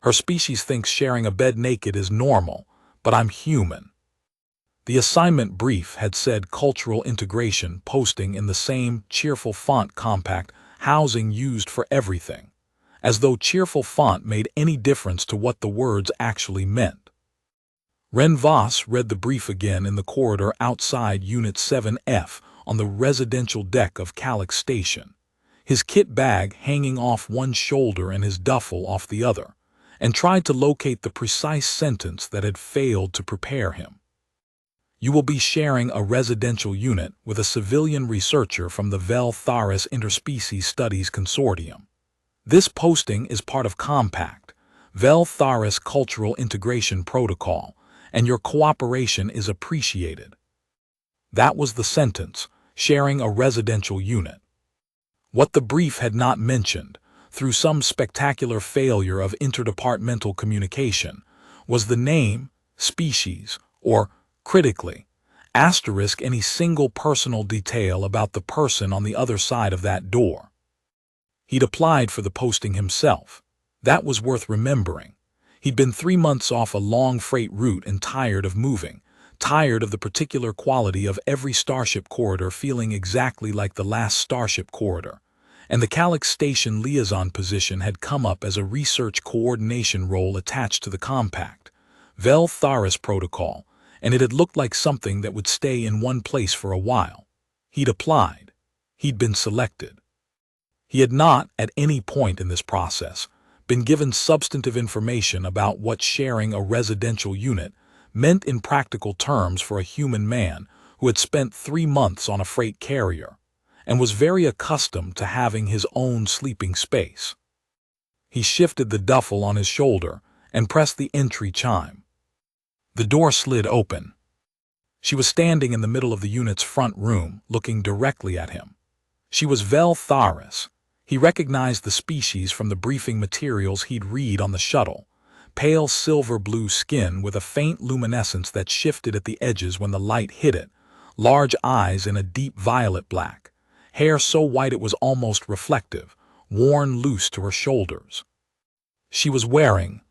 Her species thinks sharing a bed naked is normal, but I'm human. The assignment brief had said cultural integration posting in the same cheerful font compact housing used for everything, as though cheerful font made any difference to what the words actually meant. Ren Voss read the brief again in the corridor outside Unit 7F on the residential deck of Callix Station, his kit bag hanging off one shoulder and his duffel off the other, and tried to locate the precise sentence that had failed to prepare him. You will be sharing a residential unit with a civilian researcher from the Vel Tharis Interspecies Studies Consortium. This posting is part of Compact, Vel Tharis Cultural Integration Protocol, and your cooperation is appreciated. That was the sentence, sharing a residential unit. What the brief had not mentioned, through some spectacular failure of interdepartmental communication, was the name, species, or, critically, asterisk any single personal detail about the person on the other side of that door. He'd applied for the posting himself. That was worth remembering. He'd been 3 months off a long freight route and tired of moving, tired of the particular quality of every Starship corridor feeling exactly like the last Starship corridor, and the Callix Station liaison position had come up as a research coordination role attached to the Compact, Vel Tharis protocol, and it had looked like something that would stay in one place for a while. He'd applied. He'd been selected. He had not, at any point in this process, been given substantive information about what sharing a residential unit meant in practical terms for a human man who had spent 3 months on a freight carrier and was very accustomed to having his own sleeping space. He shifted the duffel on his shoulder and pressed the entry chime. The door slid open. She was standing in the middle of the unit's front room, looking directly at him. She was Vel Tharis. He recognized the species from the briefing materials he'd read on the shuttle. Pale silver-blue skin with a faint luminescence that shifted at the edges when the light hit it, large eyes in a deep violet black, hair so white it was almost reflective, worn loose to her shoulders. She was wearing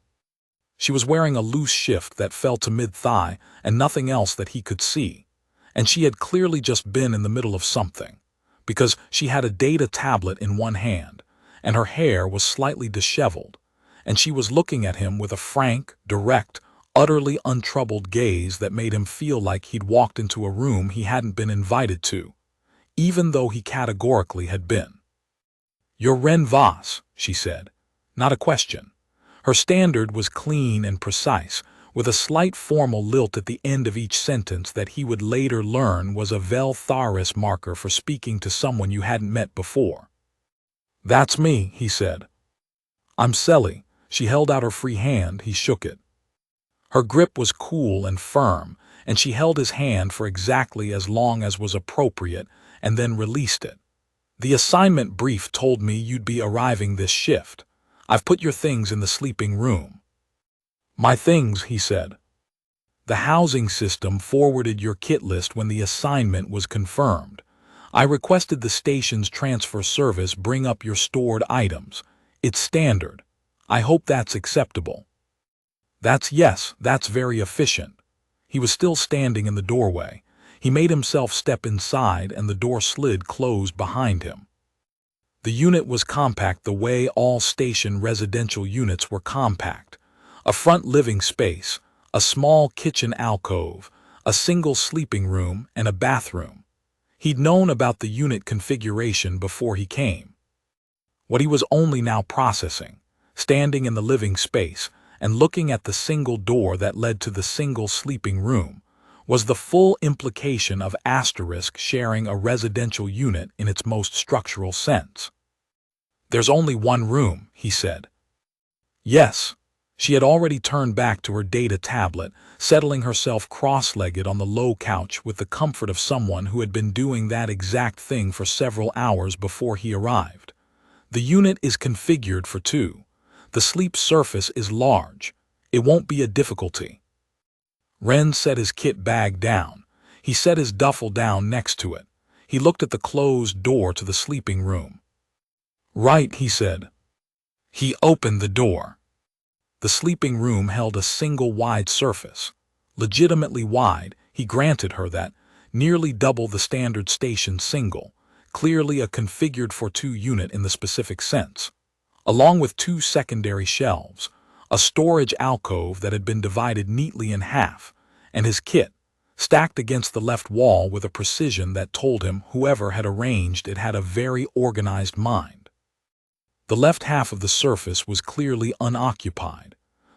a loose shift that fell to mid-thigh and nothing else that he could see, and she had clearly just been in the middle of something, because she had a data tablet in one hand, and her hair was slightly disheveled, and she was looking at him with a frank, direct, utterly untroubled gaze that made him feel like he'd walked into a room he hadn't been invited to, even though he categorically had been. "You're Ren Voss," she said. Not a question. Her standard was clean and precise, with a slight formal lilt at the end of each sentence that he would later learn was a Vel Tharis marker for speaking to someone you hadn't met before. "That's me," he said. "I'm Selie." She held out her free hand. He shook it. Her grip was cool and firm, and she held his hand for exactly as long as was appropriate and then released it. "The assignment brief told me you'd be arriving this shift. I've put your things in the sleeping room." "My things," he said. "The housing system forwarded your kit list when the assignment was confirmed. I requested the station's transfer service bring up your stored items. It's standard. I hope that's acceptable." Yes, that's very efficient." He was still standing in the doorway. He made himself step inside and the door slid closed behind him. The unit was compact the way all station residential units were compact. A front living space, a small kitchen alcove, a single sleeping room, and a bathroom. He'd known about the unit configuration before he came. What he was only now processing, standing in the living space and looking at the single door that led to the single sleeping room, was the full implication of asterisk sharing a residential unit in its most structural sense. "There's only one room," he said. "Yes." She had already turned back to her data tablet, settling herself cross-legged on the low couch with the comfort of someone who had been doing that exact thing for several hours before he arrived. "The unit is configured for 2. The sleep surface is large. It won't be a difficulty." Ren set his kit bag down. He set his duffel down next to it. He looked at the closed door to the sleeping room. "Right," he said. He opened the door. The sleeping room held a single wide surface. Legitimately wide, he granted her that, nearly double the standard station single, clearly a configured for two unit in the specific sense, along with two secondary shelves, a storage alcove that had been divided neatly in half, and his kit, stacked against the left wall with a precision that told him whoever had arranged it had a very organized mind. The left half of the surface was clearly unoccupied.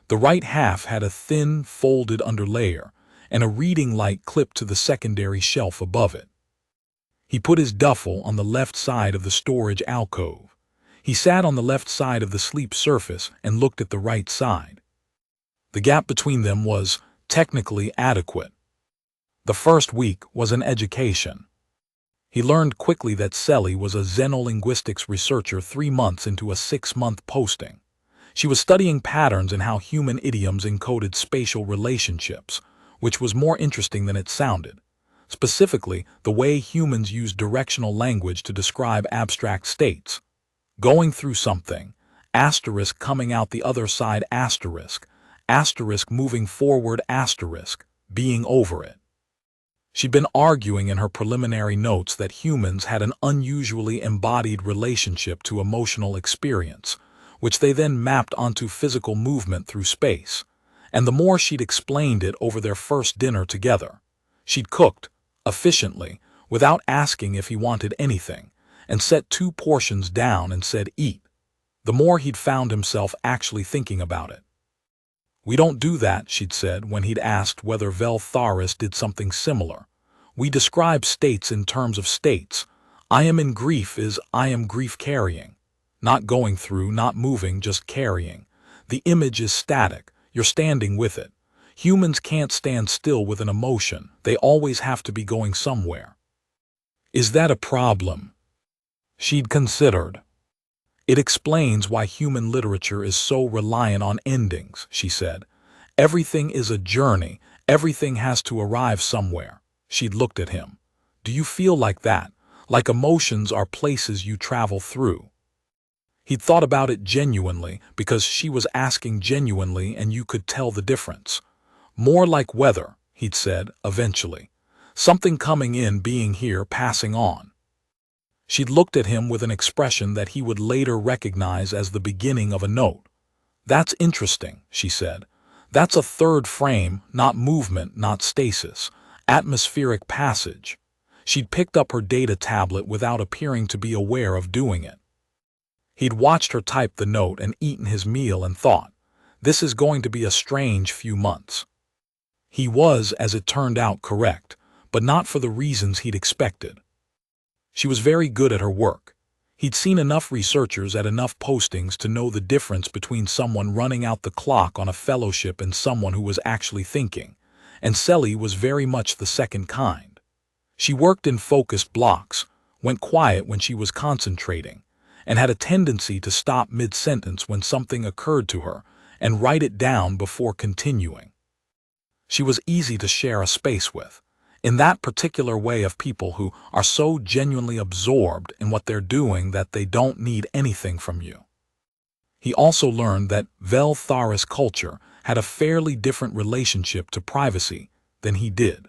The right half had a thin, folded underlayer and a reading light clipped to the secondary shelf above it. He put his duffel on the left side of the storage alcove. He sat on the left side of the sleep surface and looked at the right side. The gap between them was, technically, adequate. The first week was an education. He learned quickly that Selie was a xenolinguistics researcher 3 months into a 6-month posting. She was studying patterns in how human idioms encoded spatial relationships, which was more interesting than it sounded. Specifically, the way humans use directional language to describe abstract states. Going through something, asterisk coming out the other side asterisk, asterisk moving forward asterisk, being over it. She'd been arguing in her preliminary notes that humans had an unusually embodied relationship to emotional experience, which they then mapped onto physical movement through space. And the more she'd explained it over their first dinner together, she'd cooked, efficiently, without asking if he wanted anything, and set 2 portions down and said eat, the more he'd found himself actually thinking about it. "We don't do that," she'd said when he'd asked whether Vel Tharis did something similar. "We describe states in terms of states. I am in grief is I am grief carrying. Not going through, not moving, just carrying. The image is static, you're standing with it. Humans can't stand still with an emotion, they always have to be going somewhere." Is that a problem? She'd considered. It explains why human literature is so reliant on endings, she said. Everything is a journey, everything has to arrive somewhere. She'd looked at him. Do you feel like that? Like emotions are places you travel through? He'd thought about it genuinely because she was asking genuinely and you could tell the difference. More like weather, he'd said, eventually. Something coming in, being here, passing on. She'd looked at him with an expression that he would later recognize as the beginning of a note. That's interesting, she said. That's a third frame, not movement, not stasis. Atmospheric passage. She'd picked up her data tablet without appearing to be aware of doing it. He'd watched her type the note and eaten his meal and thought, this is going to be a strange few months. He was, as it turned out, correct, but not for the reasons he'd expected. She was very good at her work. He'd seen enough researchers at enough postings to know the difference between someone running out the clock on a fellowship and someone who was actually thinking, and Selie was very much the second kind. She worked in focused blocks, went quiet when she was concentrating, and had a tendency to stop mid-sentence when something occurred to her and write it down before continuing. She was easy to share a space with, in that particular way of people who are so genuinely absorbed in what they're doing that they don't need anything from you. He also learned that Vel Tharis culture had a fairly different relationship to privacy than he did.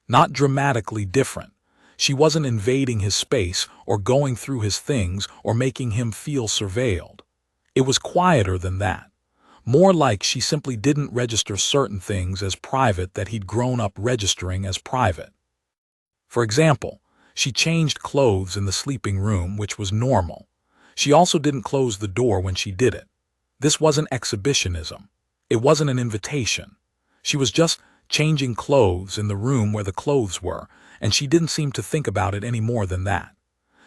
Not dramatically different. She wasn't invading his space or going through his things or making him feel surveilled. It was quieter than that. More like she simply didn't register certain things as private that he'd grown up registering as private. For example, she changed clothes in the sleeping room, which was normal. She also didn't close the door when she did it. This wasn't exhibitionism. It wasn't an invitation. She was just changing clothes in the room where the clothes were, and she didn't seem to think about it any more than that.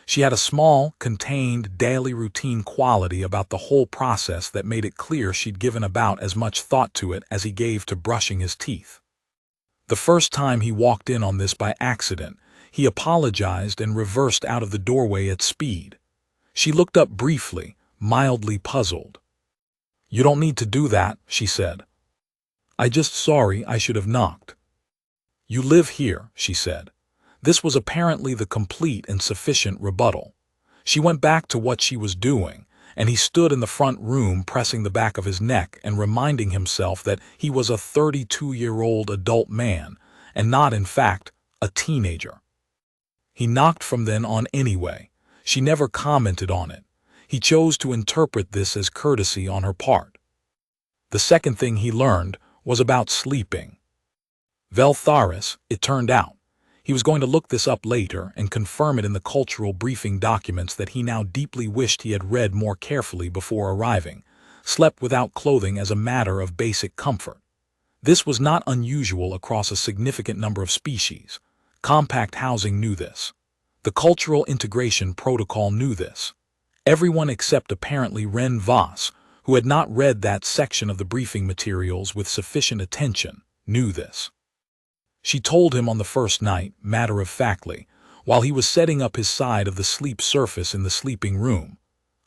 She had a small, contained, daily routine quality about the whole process that made it clear she'd given about as much thought to it as he gave to brushing his teeth. The first time he walked in on this by accident, he apologized and reversed out of the doorway at speed. She looked up briefly, mildly puzzled. "You don't need to do that," she said. "I just sorry I should have knocked." "You live here," she said. This was apparently the complete and sufficient rebuttal. She went back to what she was doing, and he stood in the front room pressing the back of his neck and reminding himself that he was a 32-year-old adult man, and not, in fact, a teenager. He knocked from then on anyway. She never commented on it. He chose to interpret this as courtesy on her part. The second thing he learned was about sleeping. Vel Tharis, it turned out. He was going to look this up later and confirm it in the cultural briefing documents that he now deeply wished he had read more carefully before arriving, slept without clothing as a matter of basic comfort. This was not unusual across a significant number of species. Compact housing knew this. The cultural integration protocol knew this. Everyone except apparently Ren Voss, who had not read that section of the briefing materials with sufficient attention, knew this. She told him on the first night, matter-of-factly, while he was setting up his side of the sleep surface in the sleeping room,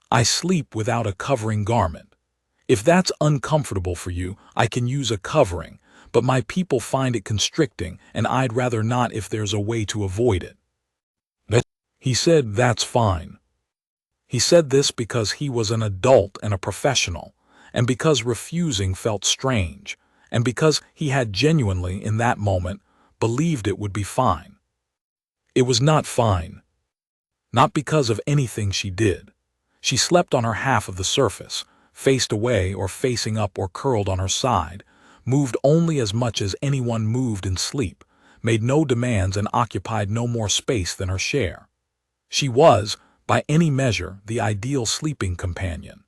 "I sleep without a covering garment. If that's uncomfortable for you, I can use a covering, but my people find it constricting, and I'd rather not if there's a way to avoid it." He said, "That's fine." He said this because he was an adult and a professional, and because refusing felt strange, and because he had genuinely, in that moment, believed it would be fine. It was not fine. Not because of anything she did. She slept on her half of the surface, faced away or facing up or curled on her side, moved only as much as anyone moved in sleep, made no demands and occupied no more space than her share. She was, by any measure, the ideal sleeping companion.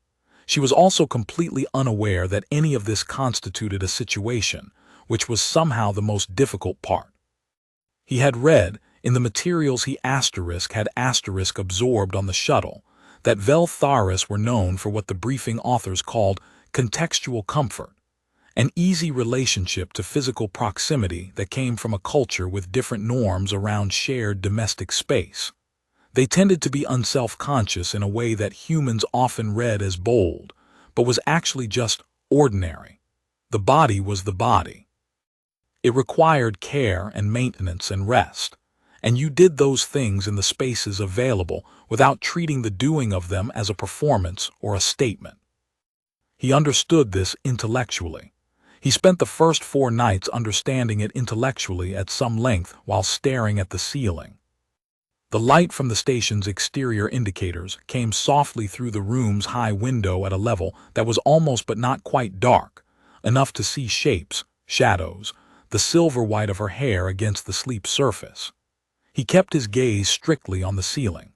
She was also completely unaware that any of this constituted a situation, which was somehow the most difficult part. He had read, in the materials he had absorbed on the shuttle, that Vel Tharis were known for what the briefing authors called contextual comfort, an easy relationship to physical proximity that came from a culture with different norms around shared domestic space. They tended to be unself-conscious in a way that humans often read as bold, but was actually just ordinary. The body was the body. It required care and maintenance and rest, and you did those things in the spaces available without treating the doing of them as a performance or a statement. He understood this intellectually. He spent the first 4 nights understanding it intellectually at some length while staring at the ceiling. The light from the station's exterior indicators came softly through the room's high window at a level that was almost but not quite dark, enough to see shapes, shadows, the silver white of her hair against the sleep surface. He kept his gaze strictly on the ceiling.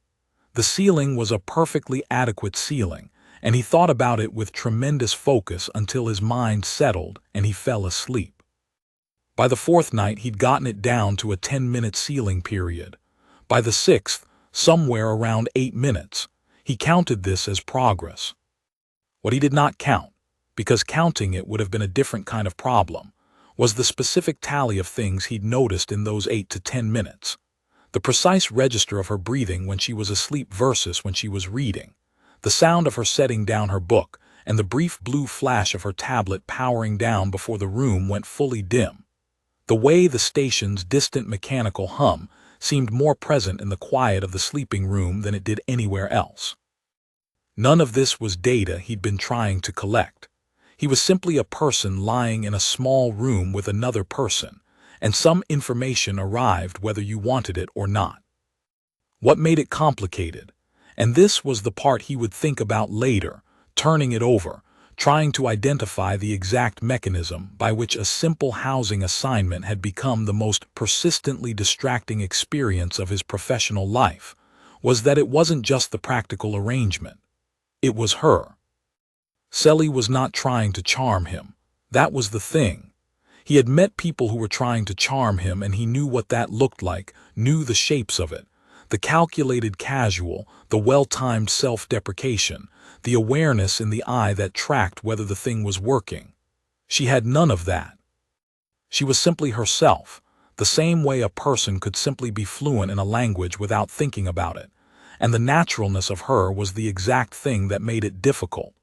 The ceiling was a perfectly adequate ceiling, and he thought about it with tremendous focus until his mind settled and he fell asleep. By the 4th night, he'd gotten it down to a 10-minute ceiling period. By the 6th, somewhere around 8 minutes, he counted this as progress. What he did not count, because counting it would have been a different kind of problem, was the specific tally of things he'd noticed in those 8 to 10 minutes. The precise register of her breathing when she was asleep versus when she was reading, the sound of her setting down her book, and the brief blue flash of her tablet powering down before the room went fully dim. The way the station's distant mechanical hum seemed more present in the quiet of the sleeping room than it did anywhere else. None of this was data he'd been trying to collect. He was simply a person lying in a small room with another person, and some information arrived whether you wanted it or not. What made it complicated? And this was the part he would think about later, turning it over, trying to identify the exact mechanism by which a simple housing assignment had become the most persistently distracting experience of his professional life, was that it wasn't just the practical arrangement. It was her. Selie was not trying to charm him. That was the thing. He had met people who were trying to charm him, and he knew what that looked like, knew the shapes of it, the calculated casual, the well-timed self-deprecation, the awareness in the eye that tracked whether the thing was working. She had none of that. She was simply herself, the same way a person could simply be fluent in a language without thinking about it, and the naturalness of her was the exact thing that made it difficult.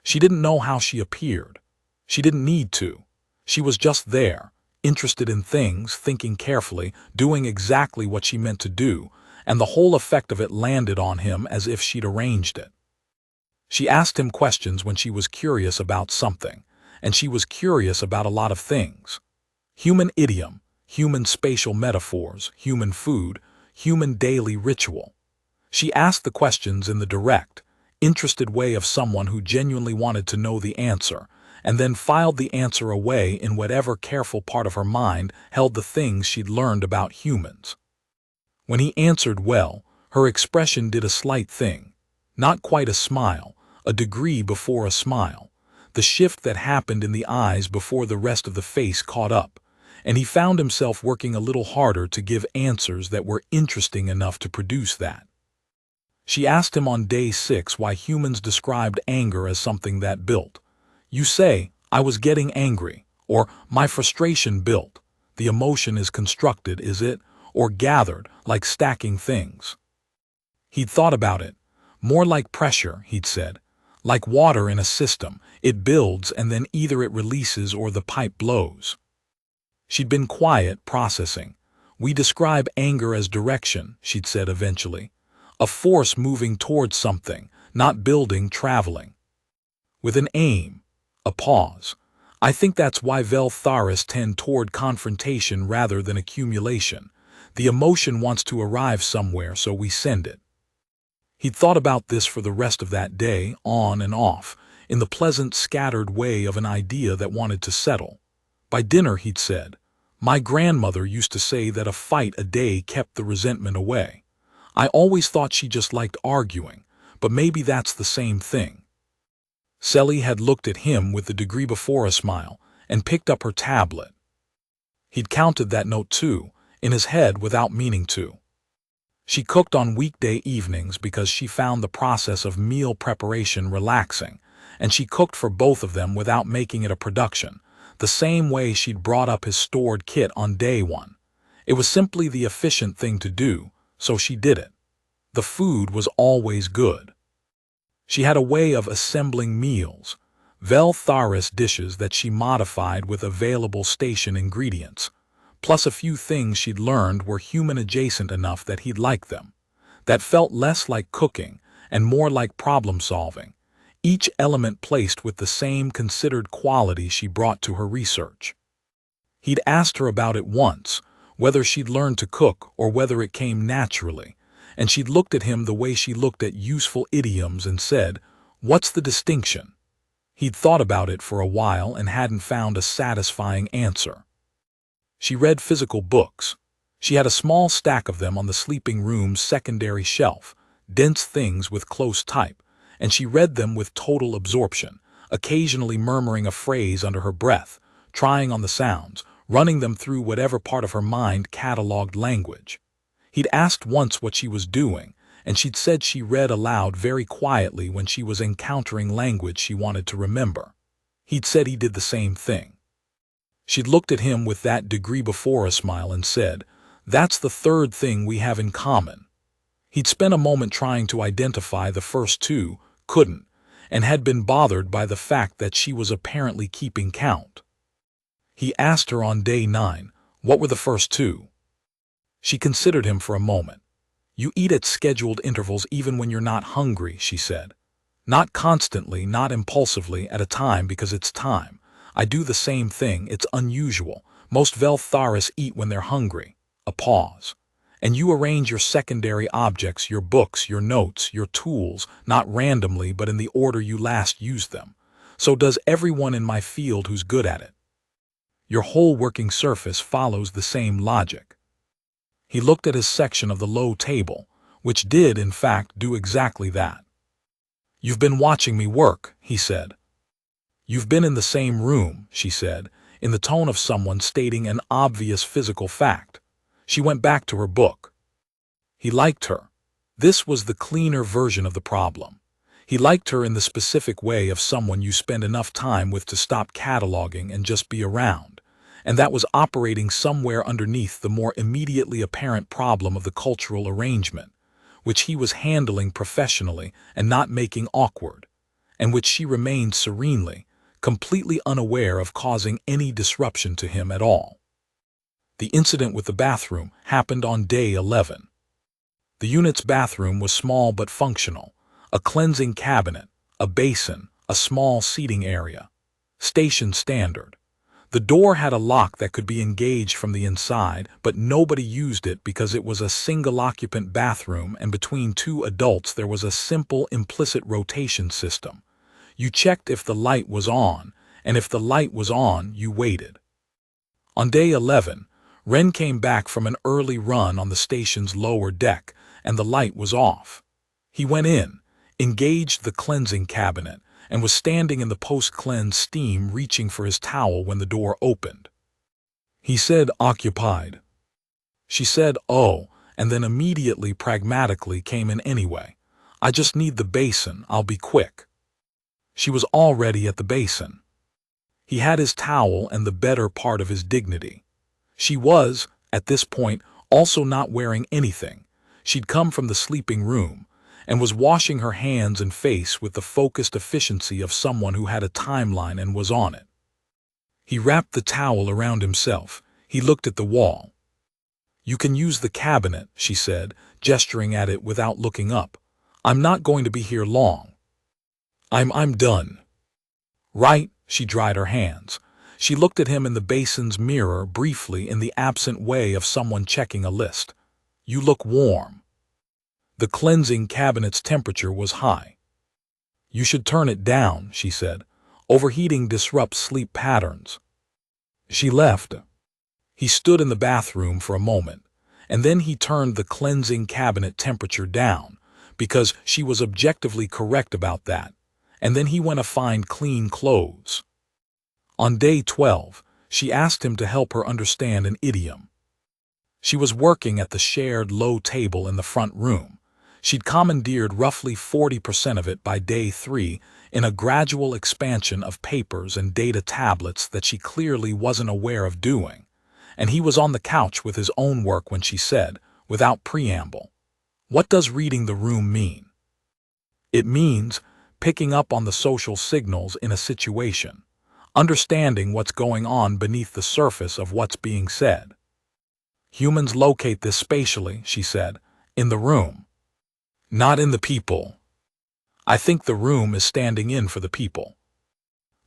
She didn't know how she appeared. She didn't need to. She was just there, interested in things, thinking carefully, doing exactly what she meant to do, and the whole effect of it landed on him as if she'd arranged it. She asked him questions when she was curious about something, and she was curious about a lot of things. Human idiom, human spatial metaphors, human food, human daily ritual. She asked the questions in the direct, interested way of someone who genuinely wanted to know the answer, and then filed the answer away in whatever careful part of her mind held the things she'd learned about humans. When he answered well, her expression did a slight thing. Not quite a smile, a degree before a smile. The shift that happened in the eyes before the rest of the face caught up, and he found himself working a little harder to give answers that were interesting enough to produce that. She asked him on day 6 why humans described anger as something that built. You say, I was getting angry, or my frustration built. The emotion is constructed, is it, or gathered, like stacking things? He'd thought about it. More like pressure, he'd said. Like water in a system, it builds and then either it releases or the pipe blows. She'd been quiet, processing. We describe anger as direction, she'd said eventually. A force moving towards something, not building, traveling. With an aim, a pause. I think that's why Vel Tharis tend toward confrontation rather than accumulation. The emotion wants to arrive somewhere, so we send it. He'd thought about this for the rest of that day, on and off, in the pleasant, scattered way of an idea that wanted to settle. By dinner, he'd said, my grandmother used to say that a fight a day kept the resentment away. I always thought she just liked arguing, but maybe that's the same thing. Selie had looked at him with the degree before a smile and picked up her tablet. He'd counted that note too, in his head without meaning to. She cooked on weekday evenings because she found the process of meal preparation relaxing, and she cooked for both of them without making it a production, the same way she'd brought up his stored kit on day 1. It was simply the efficient thing to do, so she did it. The food was always good. She had a way of assembling meals, Vel Tharis dishes that she modified with available station ingredients, plus a few things she'd learned were human-adjacent enough that he'd like them, that felt less like cooking and more like problem-solving, each element placed with the same considered quality she brought to her research. He'd asked her about it once, whether she'd learned to cook or whether it came naturally, and she'd looked at him the way she looked at useful idioms and said, what's the distinction? He'd thought about it for a while and hadn't found a satisfying answer. She read physical books. She had a small stack of them on the sleeping room's secondary shelf, dense things with close type, and she read them with total absorption, occasionally murmuring a phrase under her breath, trying on the sounds, running them through whatever part of her mind cataloged language. He'd asked once what she was doing, and she'd said she read aloud very quietly when she was encountering language she wanted to remember. He'd said he did the same thing. She'd looked at him with that degree before a smile and said, that's the third thing we have in common. He'd spent a moment trying to identify the first two, couldn't, and had been bothered by the fact that she was apparently keeping count. He asked her on day 9, what were the first two? She considered him for a moment. You eat at scheduled intervals even when you're not hungry, she said. Not constantly, not impulsively, at a time because it's time. I do the same thing, it's unusual. Most Vel Tharis eat when they're hungry. A pause. And you arrange your secondary objects, your books, your notes, your tools, not randomly but in the order you last used them. So does everyone in my field who's good at it. Your whole working surface follows the same logic. He looked at his section of the low table, which did, in fact, do exactly that. You've been watching me work, he said. You've been in the same room, she said, in the tone of someone stating an obvious physical fact. She went back to her book. He liked her. This was the cleaner version of the problem. He liked her in the specific way of someone you spend enough time with to stop cataloging and just be around, and that was operating somewhere underneath the more immediately apparent problem of the cultural arrangement, which he was handling professionally and not making awkward, and which she remained serenely, completely unaware of causing any disruption to him at all. The incident with the bathroom happened on day 11. The unit's bathroom was small but functional, a cleansing cabinet, a basin, a small seating area. Station standard. The door had a lock that could be engaged from the inside, but nobody used it because it was a single-occupant bathroom, and between two adults there was a simple implicit rotation system. You checked if the light was on, and if the light was on, you waited. On day 11, Ren came back from an early run on the station's lower deck, and the light was off. He went in, engaged the cleansing cabinet, and was standing in the post-cleanse steam reaching for his towel when the door opened. He said, "Occupied." She said, "Oh," and then immediately pragmatically came in anyway. "I just need the basin, I'll be quick." She was already at the basin. He had his towel and the better part of his dignity. She was, at this point, also not wearing anything. She'd come from the sleeping room, and was washing her hands and face with the focused efficiency of someone who had a timeline and was on it. He wrapped the towel around himself. He looked at the wall. "You can use the cabinet," she said, gesturing at it without looking up. "I'm not going to be here long. I'm done." "Right," she dried her hands. She looked at him in the basin's mirror briefly in the absent way of someone checking a list. "You look warm." The cleansing cabinet's temperature was high. "You should turn it down," she said. "Overheating disrupts sleep patterns." She left. He stood in the bathroom for a moment, and then he turned the cleansing cabinet temperature down, because she was objectively correct about that, and then he went to find clean clothes. On day 12, she asked him to help her understand an idiom. She was working at the shared low table in the front room. She'd commandeered roughly 40% of it by day 3 in a gradual expansion of papers and data tablets that she clearly wasn't aware of doing, and he was on the couch with his own work when she said, without preamble, "What does reading the room mean?" "It means picking up on the social signals in a situation, understanding what's going on beneath the surface of what's being said. Humans locate this spatially," she said, "in the room. Not in the people. I think the room is standing in for the people.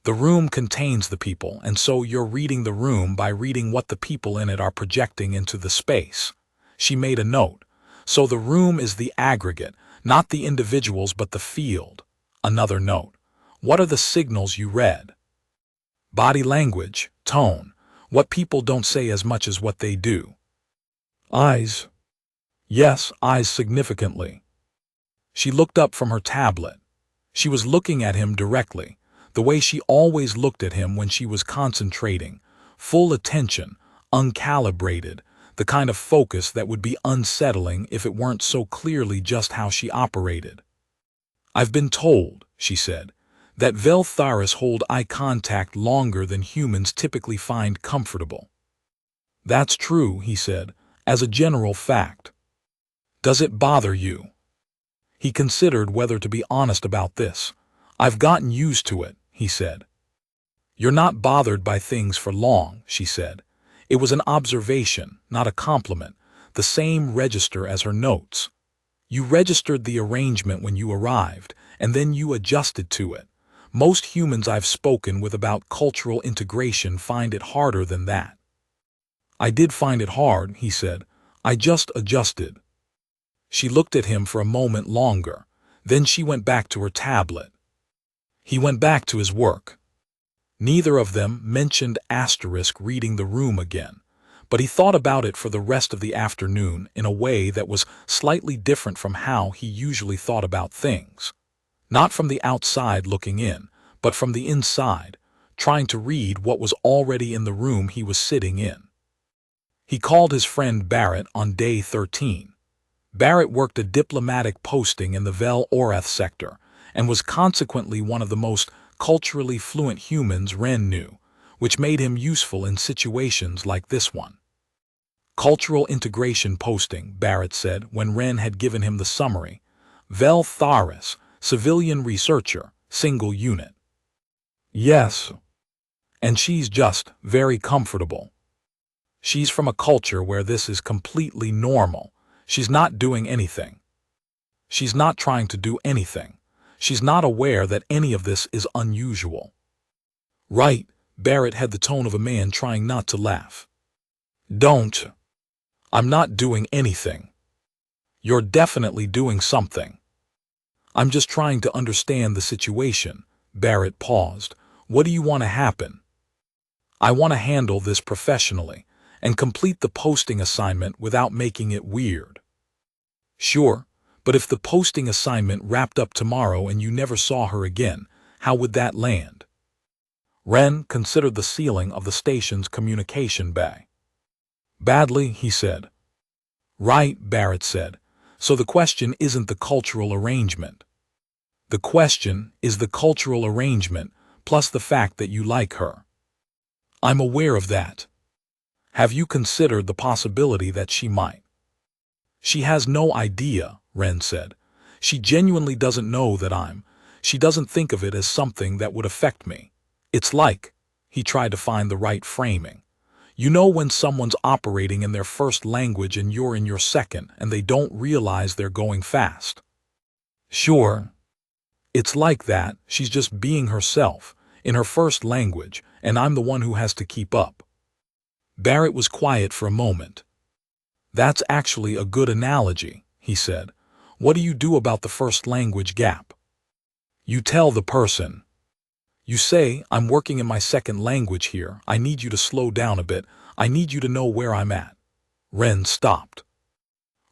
The room contains the people, and so you're reading the room by reading what the people in it are projecting into the space." She made a note. "So the room is the aggregate, not the individuals but the field." Another note. "What are the signals you read?" "Body language, tone, what people don't say as much as what they do." "Eyes." "Yes, eyes significantly." She looked up from her tablet. She was looking at him directly, the way she always looked at him when she was concentrating, full attention, uncalibrated, the kind of focus that would be unsettling if it weren't so clearly just how she operated. "I've been told," she said, "that Vel Tharis hold eye contact longer than humans typically find comfortable." "That's true," he said, "as a general fact." "Does it bother you?" He considered whether to be honest about this. "I've gotten used to it," he said. "You're not bothered by things for long," she said. It was an observation, not a compliment, the same register as her notes. "You registered the arrangement when you arrived, and then you adjusted to it. Most humans I've spoken with about cultural integration find it harder than that." "I did find it hard," he said. "I just adjusted." She looked at him for a moment longer. Then she went back to her tablet. He went back to his work. Neither of them mentioned reading the room again, but he thought about it for the rest of the afternoon in a way that was slightly different from how he usually thought about things. Not from the outside looking in, but from the inside, trying to read what was already in the room he was sitting in. He called his friend Barrett on day 13. Barrett worked a diplomatic posting in the Vel Tharis sector, and was consequently one of the most culturally fluent humans Ren knew, which made him useful in situations like this one. "Cultural integration posting," Barrett said when Ren had given him the summary. "Vel Tharis, civilian researcher, single unit." "Yes. And she's just very comfortable. She's from a culture where this is completely normal. She's not doing anything. She's not trying to do anything. She's not aware that any of this is unusual. Right, Barrett had the tone of a man trying not to laugh. Don't. I'm not doing anything. You're definitely doing something. I'm just trying to understand the situation. Barrett paused. What do you want to happen? I want to handle this professionally and complete the posting assignment without making it weird. Sure, but if the posting assignment wrapped up tomorrow and you never saw her again, how would that land? Ren considered the ceiling of the station's communication bay. Badly, he said. Right, Barrett said. So the question isn't the cultural arrangement. The question is the cultural arrangement plus the fact that you like her. I'm aware of that. Have you considered the possibility that she might? She has no idea, Ren said. She genuinely doesn't know that she doesn't think of it as something that would affect me. It's like, he tried to find the right framing. You know when someone's operating in their first language and you're in your second and they don't realize they're going fast. Sure. It's like that, she's just being herself, in her first language, and I'm the one who has to keep up. Barrett was quiet for a moment. That's actually a good analogy, he said. What do you do about the first language gap? You tell the person. You say, I'm working in my second language here, I need you to slow down a bit, I need you to know where I'm at. Ren stopped.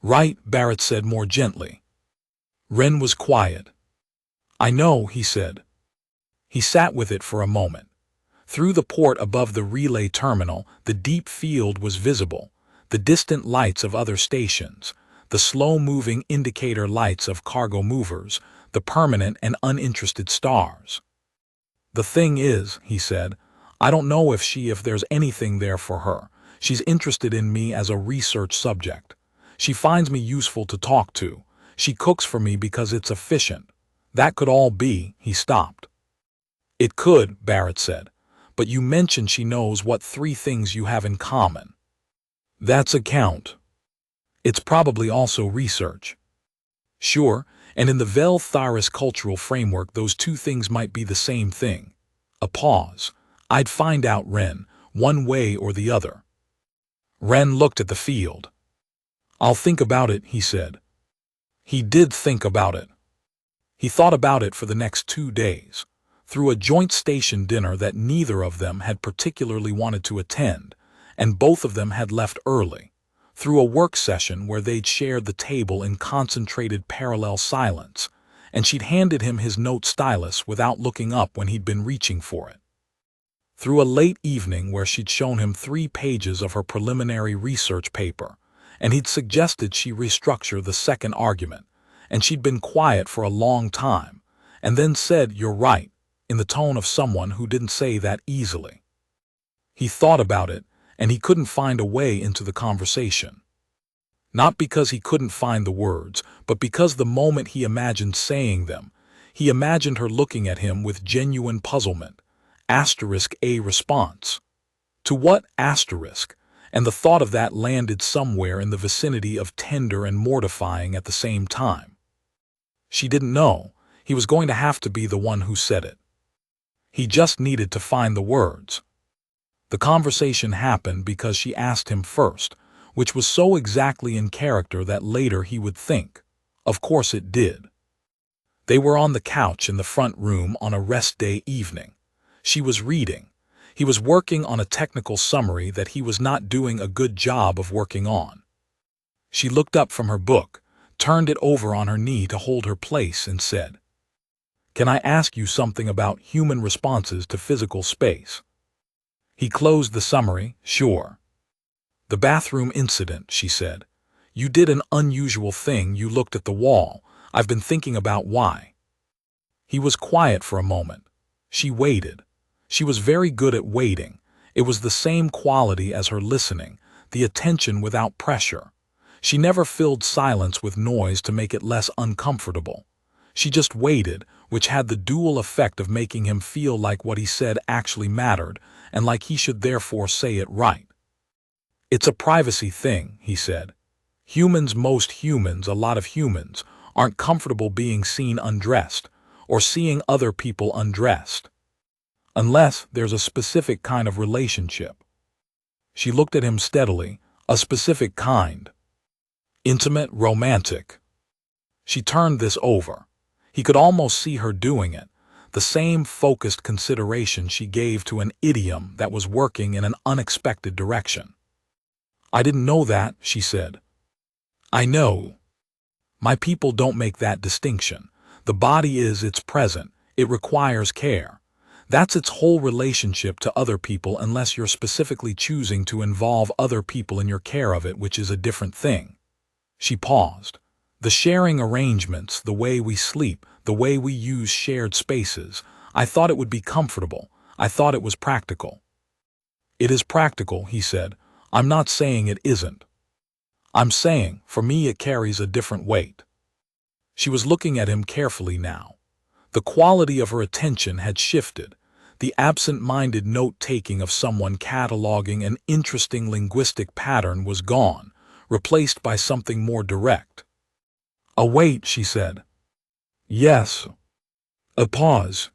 Right, Barrett said more gently. Ren was quiet. I know, he said. He sat with it for a moment. Through the port above the relay terminal, the deep field was visible, the distant lights of other stations, the slow-moving indicator lights of cargo movers, the permanent and uninterested stars. The thing is, he said, I don't know if there's anything there for her. She's interested in me as a research subject. She finds me useful to talk to. She cooks for me because it's efficient. That could all be, he stopped. It could, Barrett said, but you mentioned she knows what 3 things you have in common. That's a count. It's probably also research. Sure, and in the Vel Tharis cultural framework those 2 things might be the same thing. A pause. I'd find out, Ren, one way or the other. Ren looked at the field. I'll think about it, he said. He did think about it. He thought about it for the next 2 days. Through a joint station dinner that neither of them had particularly wanted to attend, and both of them had left early. Through a work session where they'd shared the table in concentrated parallel silence, and she'd handed him his note stylus without looking up when he'd been reaching for it. Through a late evening where she'd shown him 3 pages of her preliminary research paper, and he'd suggested she restructure the second argument, and she'd been quiet for a long time, and then said, "You're right," in the tone of someone who didn't say that easily. He thought about it, and he couldn't find a way into the conversation. Not because he couldn't find the words, but because the moment he imagined saying them, he imagined her looking at him with genuine puzzlement. *A response. To what? And the thought of that landed somewhere in the vicinity of tender and mortifying at the same time. She didn't know. He was going to have to be the one who said it. He just needed to find the words. The conversation happened because she asked him first, which was so exactly in character that later he would think. Of course it did. They were on the couch in the front room on a rest day evening. She was reading. He was working on a technical summary that he was not doing a good job of working on. She looked up from her book, turned it over on her knee to hold her place, and said, "Can I ask you something about human responses to physical space?" He closed the summary. "Sure." "The bathroom incident," she said. "You did an unusual thing. You looked at the wall. I've been thinking about why." He was quiet for a moment. She waited. She was very good at waiting. It was the same quality as her listening, the attention without pressure. She never filled silence with noise to make it less uncomfortable. She just waited, which had the dual effect of making him feel like what he said actually mattered, and like he should therefore say it right. "It's a privacy thing," he said. Most humans, a lot of humans, aren't comfortable being seen undressed, or seeing other people undressed. Unless there's a specific kind of relationship. She looked at him steadily, a specific kind. Intimate, romantic. She turned this over. He could almost see her doing it, the same focused consideration she gave to an idiom that was working in an unexpected direction. I didn't know that, she said. I know. My people don't make that distinction. The body is its present. It requires care. That's its whole relationship to other people unless you're specifically choosing to involve other people in your care of it, which is a different thing. She paused. The sharing arrangements, the way we sleep, the way we use shared spaces, I thought it would be comfortable. I thought it was practical. It is practical, he said. I'm not saying it isn't. I'm saying, for me it carries a different weight. She was looking at him carefully now. The quality of her attention had shifted. The absent-minded note-taking of someone cataloging an interesting linguistic pattern was gone, replaced by something more direct. A wait, she said. Yes. A pause.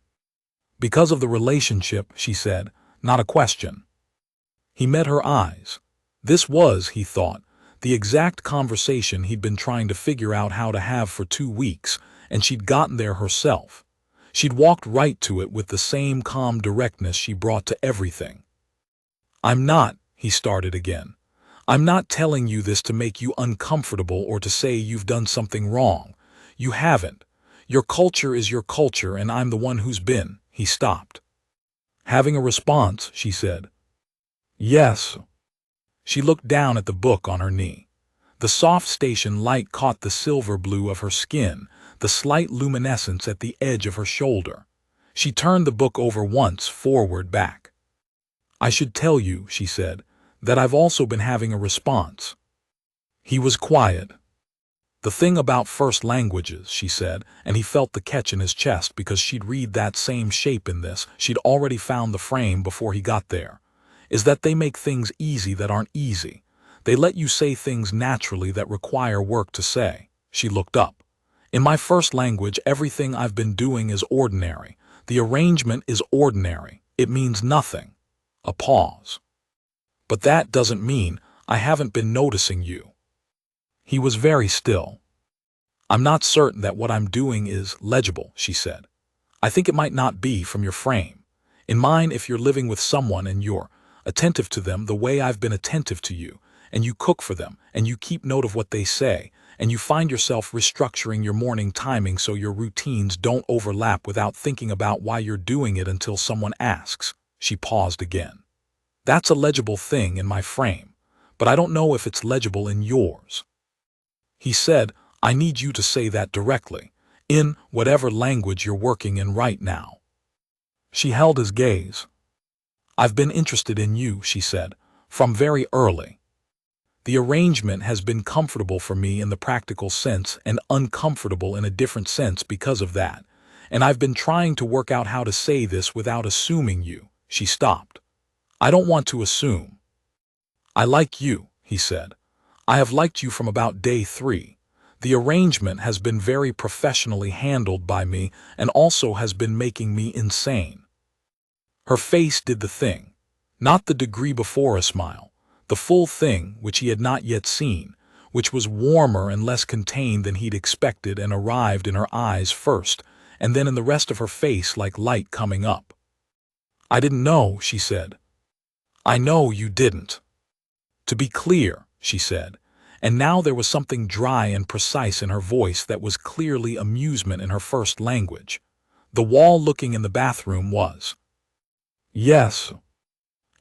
Because of the relationship, she said, not a question. He met her eyes. This was, he thought, the exact conversation he'd been trying to figure out how to have for 2 weeks, and she'd gotten there herself. She'd walked right to it with the same calm directness she brought to everything. I'm not, he started again. I'm not telling you this to make you uncomfortable or to say you've done something wrong. You haven't. Your culture is your culture and I'm the one who's been. He stopped. Having a response, she said. Yes. She looked down at the book on her knee. The soft station light caught the silver blue of her skin, the slight luminescence at the edge of her shoulder. She turned the book over once, forward, back. I should tell you, she said, that I've also been having a response. He was quiet. The thing about first languages, she said, and he felt the catch in his chest because she'd read that same shape in this, she'd already found the frame before he got there, is that they make things easy that aren't easy. They let you say things naturally that require work to say. She looked up. In my first language, everything I've been doing is ordinary. The arrangement is ordinary. It means nothing. A pause. But that doesn't mean I haven't been noticing you. He was very still. I'm not certain that what I'm doing is legible, she said. I think it might not be from your frame. In mine, if you're living with someone and you're attentive to them the way I've been attentive to you, and you cook for them, and you keep note of what they say, and you find yourself restructuring your morning timing so your routines don't overlap without thinking about why you're doing it until someone asks. She paused again. That's a legible thing in my frame, but I don't know if it's legible in yours. He said, I need you to say that directly, in whatever language you're working in right now. She held his gaze. I've been interested in you, she said, from very early. The arrangement has been comfortable for me in the practical sense and uncomfortable in a different sense because of that, and I've been trying to work out how to say this without assuming you. She stopped. I don't want to assume. I like you, he said. I have liked you from about day 3. The arrangement has been very professionally handled by me and also has been making me insane. Her face did the thing. Not the degree before a smile. The full thing, which he had not yet seen, which was warmer and less contained than he'd expected and arrived in her eyes first, and then in the rest of her face like light coming up. I didn't know, she said. I know you didn't. To be clear, she said, and now there was something dry and precise in her voice that was clearly amusement in her first language. The wall looking in the bathroom was. Yes.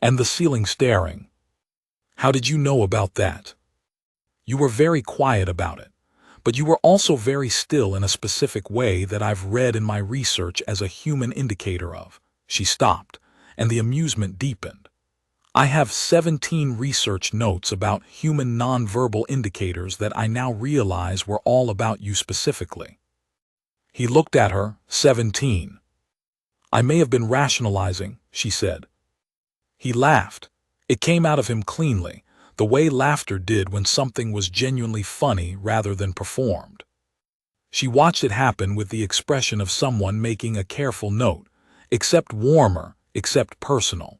And the ceiling staring. How did you know about that? You were very quiet about it, but you were also very still in a specific way that I've read in my research as a human indicator of. She stopped, and the amusement deepened. I have 17 research notes about human nonverbal indicators that I now realize were all about you specifically. He looked at her, 17. I may have been rationalizing, she said. He laughed. It came out of him cleanly, the way laughter did when something was genuinely funny rather than performed. She watched it happen with the expression of someone making a careful note, except warmer, except personal.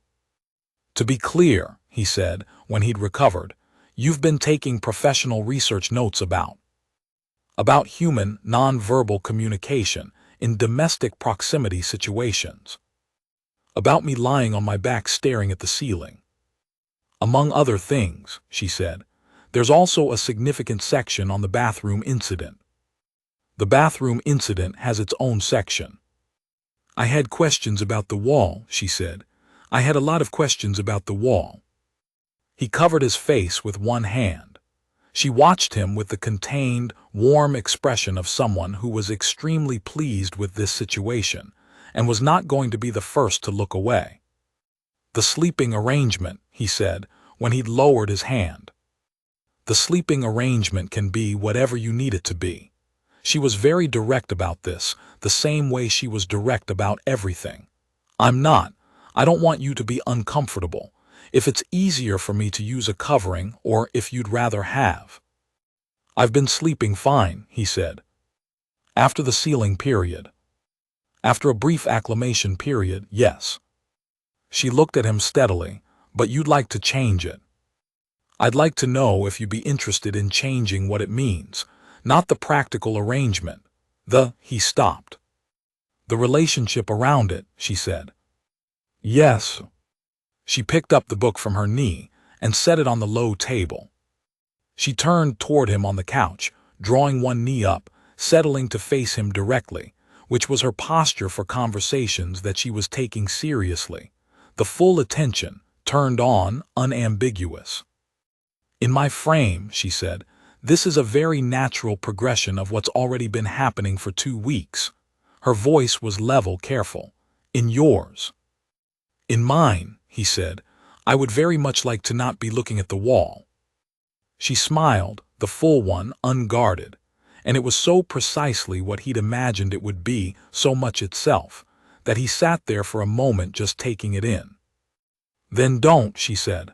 "To be clear," he said, when he'd recovered, "you've been taking professional research notes about human, non-verbal communication in domestic proximity situations. About me lying on my back staring at the ceiling. Among other things," she said, "there's also a significant section on the bathroom incident. The bathroom incident has its own section." "I had questions about the wall," she said. "I had a lot of questions about the wall." He covered his face with one hand. She watched him with the contained, warm expression of someone who was extremely pleased with this situation and was not going to be the first to look away. "The sleeping arrangement," he said, when he'd lowered his hand. "The sleeping arrangement can be whatever you need it to be." She was very direct about this, the same way she was direct about everything. "I'm not. I don't want you to be uncomfortable. If it's easier for me to use a covering, or if you'd rather have." "I've been sleeping fine," he said. "After the ceiling period." "After a brief acclimation period, yes." She looked at him steadily. "But you'd like to change it." "I'd like to know if you'd be interested in changing what it means, not the practical arrangement. He stopped. "The relationship around it," she said. "Yes." She picked up the book from her knee and set it on the low table. She turned toward him on the couch, drawing one knee up, settling to face him directly, which was her posture for conversations that she was taking seriously, the full attention, turned on, unambiguous. "In my frame," she said, "this is a very natural progression of what's already been happening for 2 weeks. Her voice was level, careful. "In yours." "In mine," he said, "I would very much like to not be looking at the wall." She smiled, the full one, unguarded, and it was so precisely what he'd imagined it would be, so much itself, that he sat there for a moment just taking it in. "Then don't," she said.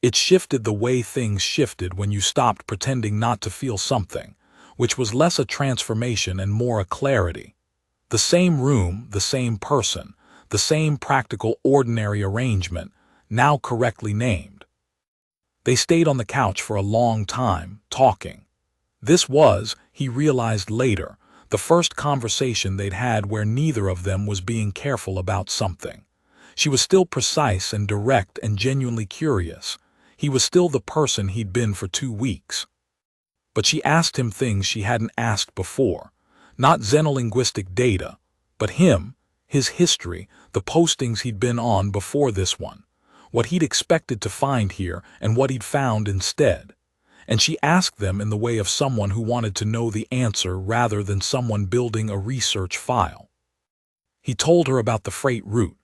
It shifted the way things shifted when you stopped pretending not to feel something, which was less a transformation and more a clarity. The same room, the same person, the same practical ordinary arrangement, now correctly named. They stayed on the couch for a long time, talking. This was, he realized later, the first conversation they'd had where neither of them was being careful about something. She was still precise and direct and genuinely curious. He was still the person he'd been for 2 weeks. But she asked him things she hadn't asked before. Not xenolinguistic data, but him, his history, the postings he'd been on before this one, what he'd expected to find here and what he'd found instead. And she asked them in the way of someone who wanted to know the answer rather than someone building a research file. He told her about the freight route.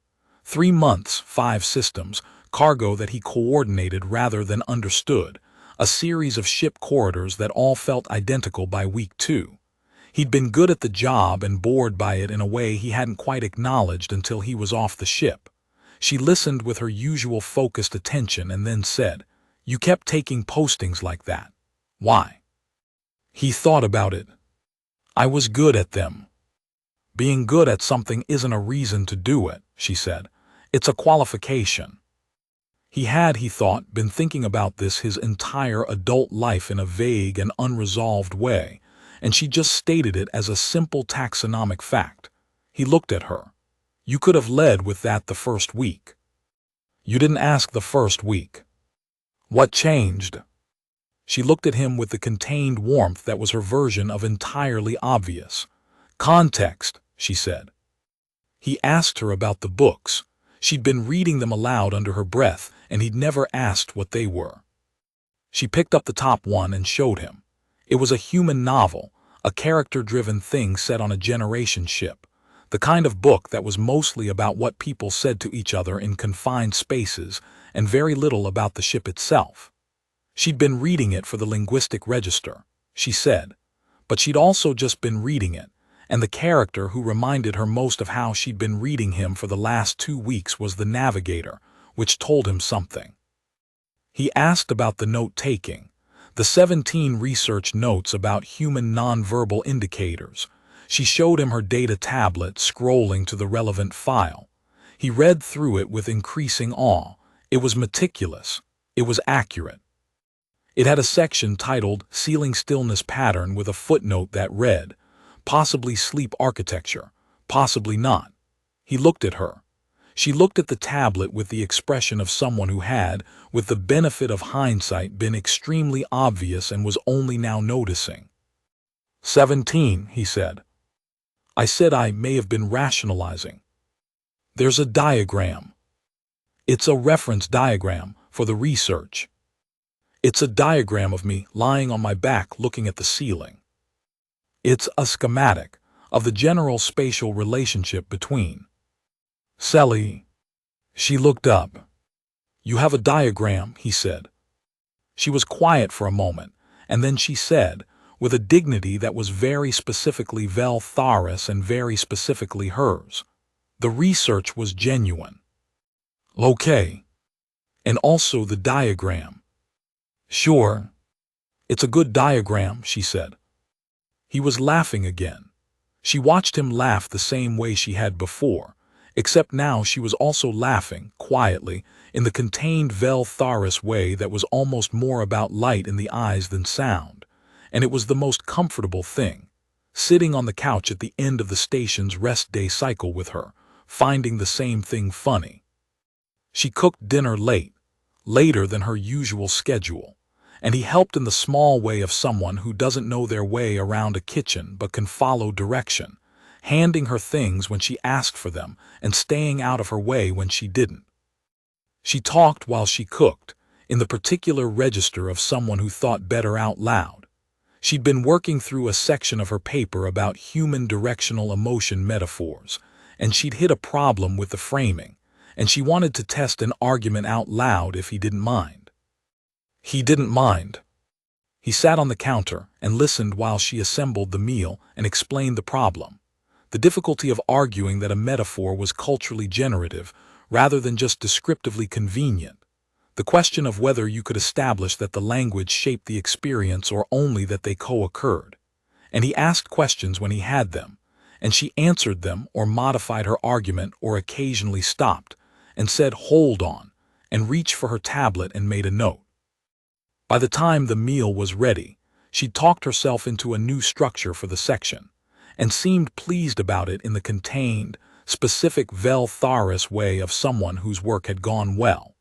3 months, 5 systems, cargo that he coordinated rather than understood, a series of ship corridors that all felt identical by week 2. He'd been good at the job and bored by it in a way he hadn't quite acknowledged until he was off the ship. She listened with her usual focused attention and then said, "You kept taking postings like that. Why?" He thought about it. "I was good at them." "Being good at something isn't a reason to do it," she said. "It's a qualification." He had, he thought, been thinking about this his entire adult life in a vague and unresolved way, and she just stated it as a simple taxonomic fact. He looked at her. "You could have led with that the first week." "You didn't ask the first week." "What changed?" She looked at him with the contained warmth that was her version of entirely obvious. "Context," she said. He asked her about the books. She'd been reading them aloud under her breath, and he'd never asked what they were. She picked up the top one and showed him. It was a human novel, a character-driven thing set on a generation ship, the kind of book that was mostly about what people said to each other in confined spaces and very little about the ship itself. She'd been reading it for the linguistic register, she said, but she'd also just been reading it, and the character who reminded her most of how she'd been reading him for the last 2 weeks was the navigator, which told him something. He asked about the note-taking, The 17 research notes about human nonverbal indicators. She showed him her data tablet, scrolling to the relevant file. He read through it with increasing awe. It was meticulous. It was accurate. It had a section titled Ceiling Stillness Pattern with a footnote that read, possibly sleep architecture, possibly not. He looked at her. She looked at the tablet with the expression of someone who had, with the benefit of hindsight, been extremely obvious and was only now noticing. 17, he said. I said I may have been rationalizing. There's a diagram. It's a reference diagram for the research. It's a diagram of me lying on my back looking at the ceiling. It's a schematic of the general spatial relationship between. Selie. She looked up. You have a diagram, he said. She was quiet for a moment, and then she said, with a dignity that was very specifically Vel Tharis and very specifically hers, the research was genuine. Okay. And also the diagram. Sure. It's a good diagram, she said. He was laughing again. She watched him laugh the same way she had before, except now she was also laughing, quietly, in the contained Vel Tharis way that was almost more about light in the eyes than sound, and it was the most comfortable thing, sitting on the couch at the end of the station's rest day cycle with her, finding the same thing funny. She cooked dinner late, later than her usual schedule, and he helped in the small way of someone who doesn't know their way around a kitchen but can follow direction, handing her things when she asked for them and staying out of her way when she didn't. She talked while she cooked, in the particular register of someone who thought better out loud. She'd been working through a section of her paper about human directional emotion metaphors, and she'd hit a problem with the framing, and she wanted to test an argument out loud if he didn't mind. He didn't mind. He sat on the counter and listened while she assembled the meal and explained the problem. The difficulty of arguing that a metaphor was culturally generative rather than just descriptively convenient. The question of whether you could establish that the language shaped the experience or only that they co-occurred. And he asked questions when he had them, and she answered them or modified her argument or occasionally stopped and said, hold on, and reached for her tablet and made a note. By the time the meal was ready, she'd talked herself into a new structure for the section, and seemed pleased about it in the contained, specific Vel Tharis way of someone whose work had gone well.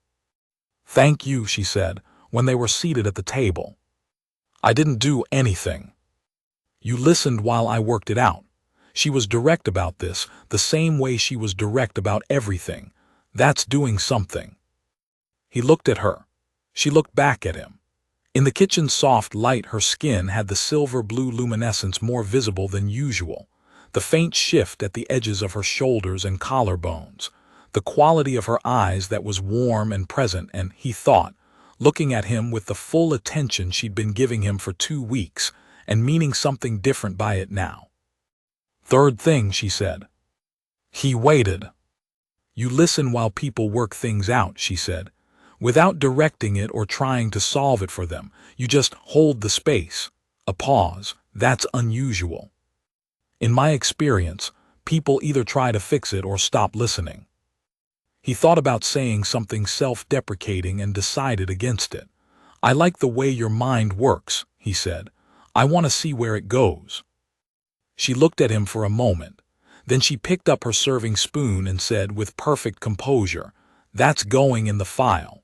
Thank you, she said, when they were seated at the table. I didn't do anything. You listened while I worked it out. She was direct about this, the same way she was direct about everything. That's doing something. He looked at her. She looked back at him. In the kitchen's soft light, her skin had the silver-blue luminescence more visible than usual, the faint shift at the edges of her shoulders and collarbones, the quality of her eyes that was warm and present and, he thought, looking at him with the full attention she'd been giving him for 2 weeks and meaning something different by it now. Third thing, she said. He waited. You listen while people work things out, she said. Without directing it or trying to solve it for them, you just hold the space. A pause. That's unusual. In my experience, people either try to fix it or stop listening. He thought about saying something self-deprecating and decided against it. I like the way your mind works, he said. I want to see where it goes. She looked at him for a moment. Then she picked up her serving spoon and said with perfect composure, that's going in the file.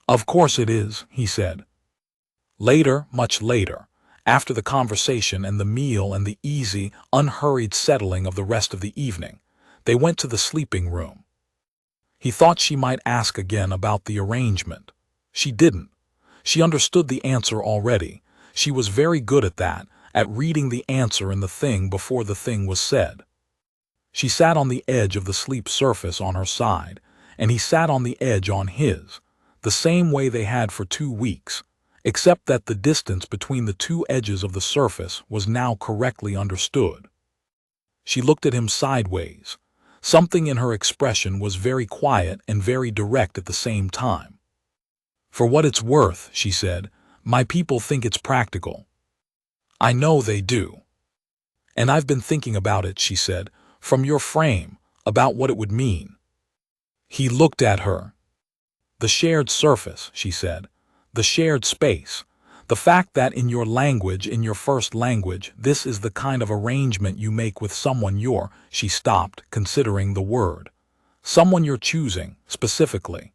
Of course it is, he said. Later, much later, after the conversation and the meal and the easy, unhurried settling of the rest of the evening, they went to the sleeping room. He thought she might ask again about the arrangement. She didn't. She understood the answer already. She was very good at that, at reading the answer in the thing before the thing was said. She sat on the edge of the sleep surface on her side, and he sat on the edge on his, the same way they had for 2 weeks, except that the distance between the two edges of the surface was now correctly understood. She looked at him sideways. Something in her expression was very quiet and very direct at the same time. For what it's worth, she said, My people think it's practical. I know they do. And I've been thinking about it, she said, from your frame, about what it would mean. He looked at her. The shared surface, she said. The shared space. The fact that in your language, in your first language, this is the kind of arrangement you make with someone she stopped, considering the word. Someone you're choosing, specifically.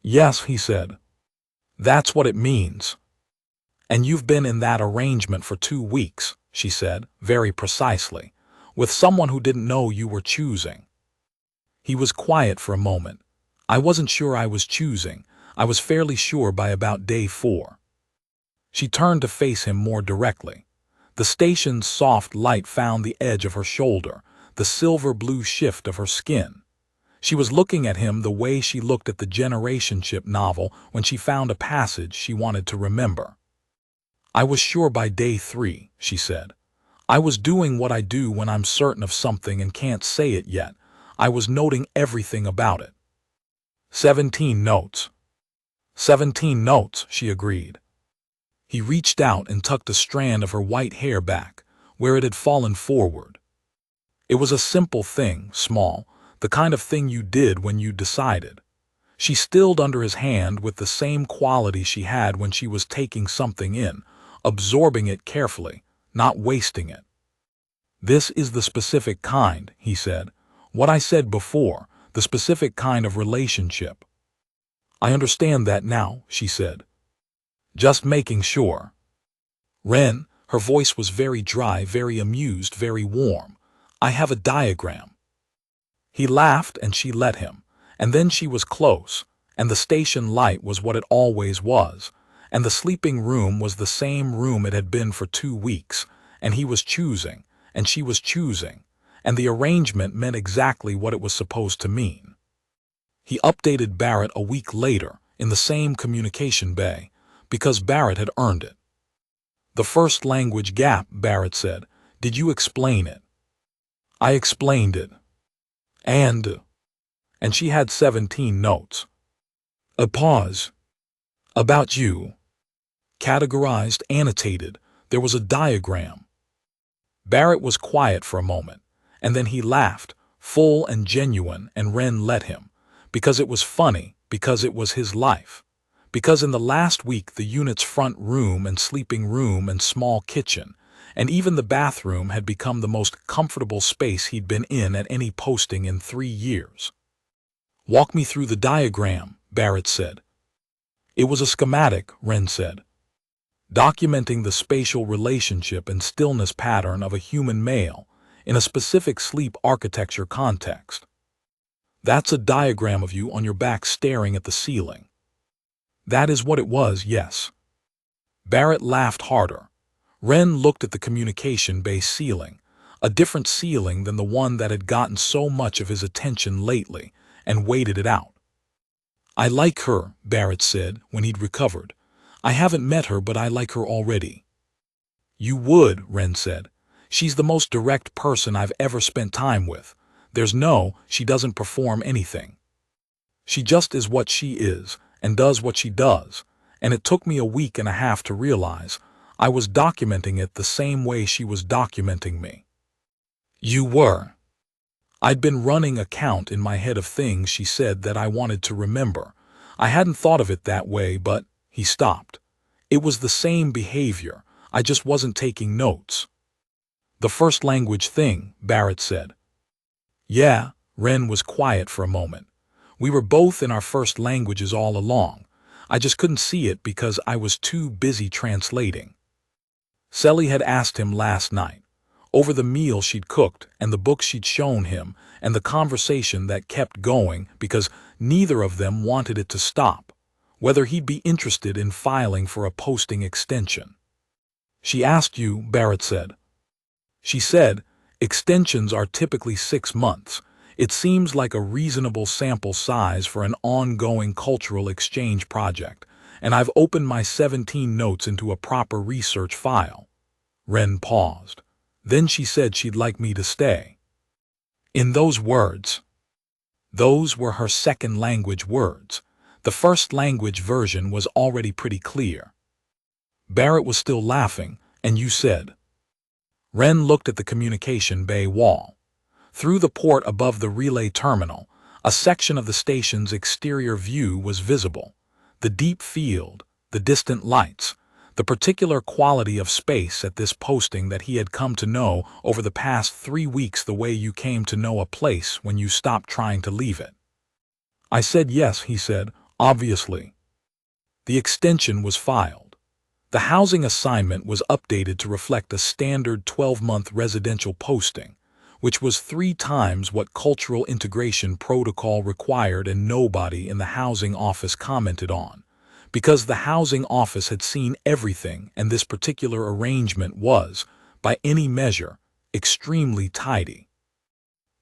Yes, he said. That's what it means. And you've been in that arrangement for 2 weeks, she said, very precisely, with someone who didn't know you were choosing. He was quiet for a moment. I wasn't sure I was choosing. I was fairly sure by about day 4. She turned to face him more directly. The station's soft light found the edge of her shoulder, the silver-blue shift of her skin. She was looking at him the way she looked at the generationship novel when she found a passage she wanted to remember. I was sure by day 3, she said. I was doing what I do when I'm certain of something and can't say it yet. I was noting everything about it. 17 notes. 17 notes, she agreed. He reached out and tucked a strand of her white hair back, where it had fallen forward. It was a simple thing, small, the kind of thing you did when you decided. She stilled under his hand with the same quality she had when she was taking something in, absorbing it carefully, not wasting it. This is the specific kind, he said. What I said before, the specific kind of relationship. I understand that now, she said. Just making sure. Ren, her voice was very dry, very amused, very warm. I have a diagram. He laughed and she let him, and then she was close, and the station light was what it always was, and the sleeping room was the same room it had been for 2 weeks, and he was choosing, and she was choosing, and the arrangement meant exactly what it was supposed to mean. He updated Barrett a week later, in the same communication bay, because Barrett had earned it. The first language gap, Barrett said. Did you explain it? I explained it. And she had 17 notes. A pause. About you. Categorized, annotated. There was a diagram. Barrett was quiet for a moment, and then he laughed, full and genuine, and Ren let him, because it was funny, because it was his life. Because in the last week the unit's front room and sleeping room and small kitchen, and even the bathroom had become the most comfortable space he'd been in at any posting in 3 years. Walk me through the diagram, Barrett said. It was a schematic, Ren said, documenting the spatial relationship and stillness pattern of a human male in a specific sleep architecture context. That's a diagram of you on your back staring at the ceiling. That is what it was, yes. Barrett laughed harder. Ren looked at the communication-based ceiling, a different ceiling than the one that had gotten so much of his attention lately, and waited it out. I like her, Barrett said when he'd recovered. I haven't met her, but I like her already. You would, Ren said. She's the most direct person I've ever spent time with. She doesn't perform anything. She just is what she is, and does what she does, and it took me a week and a half to realize I was documenting it the same way she was documenting me. You were. I'd been running a count in my head of things she said that I wanted to remember. I hadn't thought of it that way, but he stopped. It was the same behavior. I just wasn't taking notes. The first language thing, Barrett said. Yeah, Ren was quiet for a moment. We were both in our first languages all along. I just couldn't see it because I was too busy translating. Selie had asked him last night, over the meal she'd cooked and the books she'd shown him and the conversation that kept going because neither of them wanted it to stop, whether he'd be interested in filing for a posting extension. She asked you, Barrett said. She said, extensions are typically 6 months. It seems like a reasonable sample size for an ongoing cultural exchange project, and I've opened my 17 notes into a proper research file. Ren paused. Then she said she'd like me to stay. In those words. Those were her second language words. The first language version was already pretty clear. Barrett was still laughing, and you said. Ren looked at the communication bay wall. Through the port above the relay terminal, a section of the station's exterior view was visible. The deep field, the distant lights, the particular quality of space at this posting that he had come to know over the past 3 weeks the way you came to know a place when you stopped trying to leave it. I said yes, he said, obviously. The extension was filed. The housing assignment was updated to reflect a standard 12-month residential posting, which was 3 times what cultural integration protocol required, and nobody in the housing office commented on, because the housing office had seen everything, and this particular arrangement was, by any measure, extremely tidy.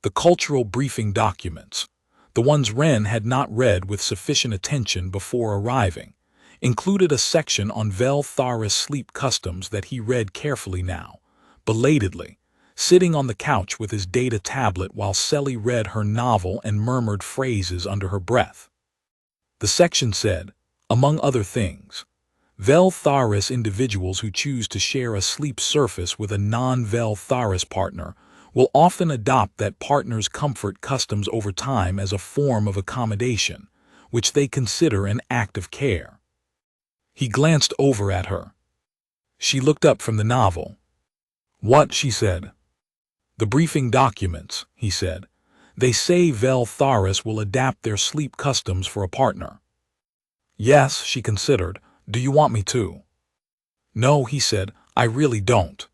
The cultural briefing documents, the ones Ren had not read with sufficient attention before arriving, included a section on Vel Tharis sleep customs that he read carefully now, belatedly, sitting on the couch with his data tablet while Selie read her novel and murmured phrases under her breath. The section said, among other things, Vel Tharis individuals who choose to share a sleep surface with a non-Vel Tharis partner will often adopt that partner's comfort customs over time as a form of accommodation, which they consider an act of care. He glanced over at her. She looked up from the novel. What? She said. The briefing documents, he said. They say Vel Tharis will adapt their sleep customs for a partner. Yes, she considered. Do you want me to? No, he said, I really don't.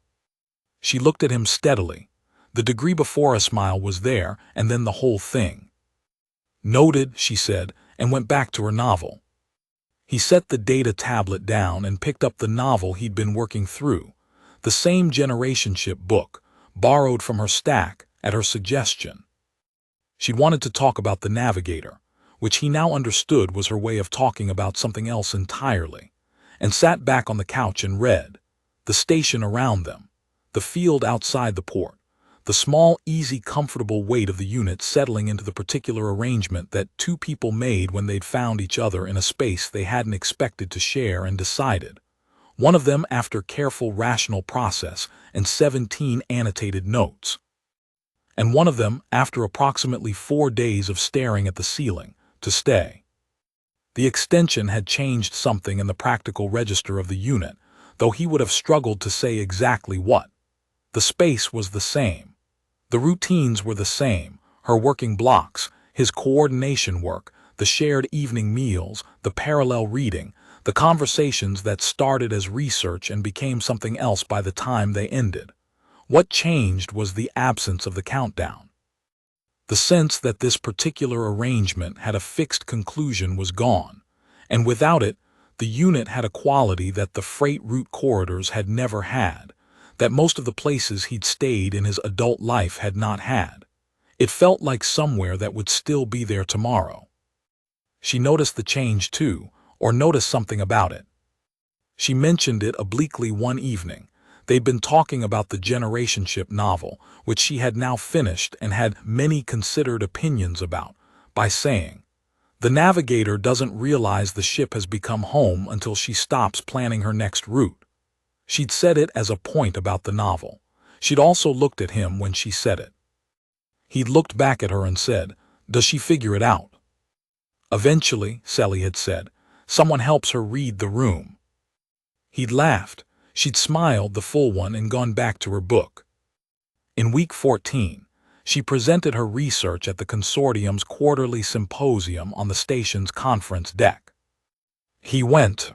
She looked at him steadily. The degree before a smile was there, and then the whole thing. Noted, she said, and went back to her novel. He set the data tablet down and picked up the novel he'd been working through, the same generationship book, borrowed from her stack at her suggestion. She'd wanted to talk about the navigator, which he now understood was her way of talking about something else entirely, and sat back on the couch and read. The station around them, the field outside the port, the small, easy, comfortable weight of the unit settling into the particular arrangement that 2 people made when they'd found each other in a space they hadn't expected to share and decided. One of them after careful rational process and 17 annotated notes. And one of them after approximately 4 days of staring at the ceiling, to stay. The extension had changed something in the practical register of the unit, though he would have struggled to say exactly what. The space was the same. The routines were the same, her working blocks, his coordination work, the shared evening meals, the parallel reading, the conversations that started as research and became something else by the time they ended. What changed was the absence of the countdown. The sense that this particular arrangement had a fixed conclusion was gone, and without it, the unit had a quality that the freight route corridors had never had, that most of the places he'd stayed in his adult life had not had. It felt like somewhere that would still be there tomorrow. She noticed the change too, or noticed something about it. She mentioned it obliquely one evening. They'd been talking about the generationship novel, which she had now finished and had many considered opinions about, by saying, the navigator doesn't realize the ship has become home until she stops planning her next route. She'd said it as a point about the novel. She'd also looked at him when she said it. He'd looked back at her and said, does she figure it out? Eventually, Selie had said, someone helps her read the room. He'd laughed. She'd smiled the full one and gone back to her book. In week 14, she presented her research at the consortium's quarterly symposium on the station's conference deck. He went.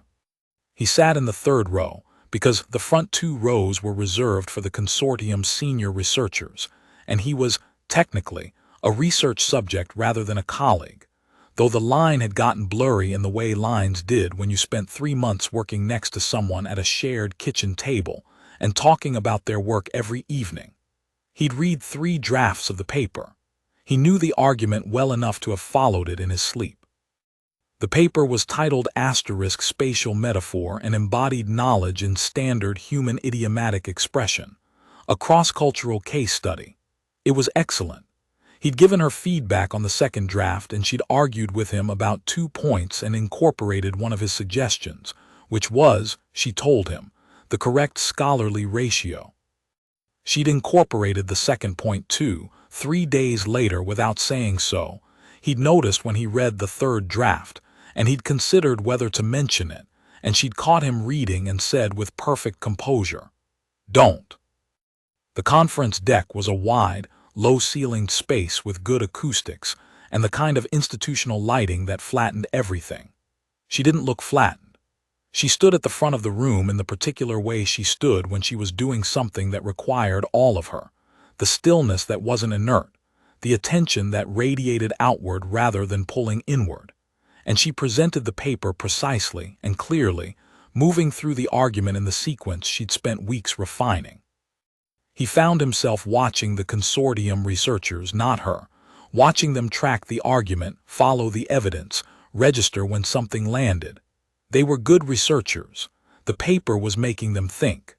He sat in the 3rd row, because the front 2 rows were reserved for the consortium's senior researchers, and he was, technically, a research subject rather than a colleague, though the line had gotten blurry in the way lines did when you spent 3 months working next to someone at a shared kitchen table and talking about their work every evening. He'd read 3 drafts of the paper. He knew the argument well enough to have followed it in his sleep. The paper was titled Spatial Metaphor and Embodied Knowledge in Standard Human Idiomatic Expression, a cross-cultural case study. It was excellent. He'd given her feedback on the 2nd draft, and she'd argued with him about 2 points and incorporated one of his suggestions, which was, she told him, the correct scholarly ratio. She'd incorporated the second point too, 3 days later without saying so. He'd noticed when he read the third draft, and he'd considered whether to mention it, and she'd caught him reading and said with perfect composure, "Don't." The conference deck was a wide, low-ceilinged space with good acoustics and the kind of institutional lighting that flattened everything. She didn't look flattened. She stood at the front of the room in the particular way she stood when she was doing something that required all of her, the stillness that wasn't inert, the attention that radiated outward rather than pulling inward. And she presented the paper precisely and clearly, moving through the argument in the sequence she'd spent weeks refining. He found himself watching the consortium researchers, not her, watching them track the argument, follow the evidence, register when something landed. They were good researchers. The paper was making them think.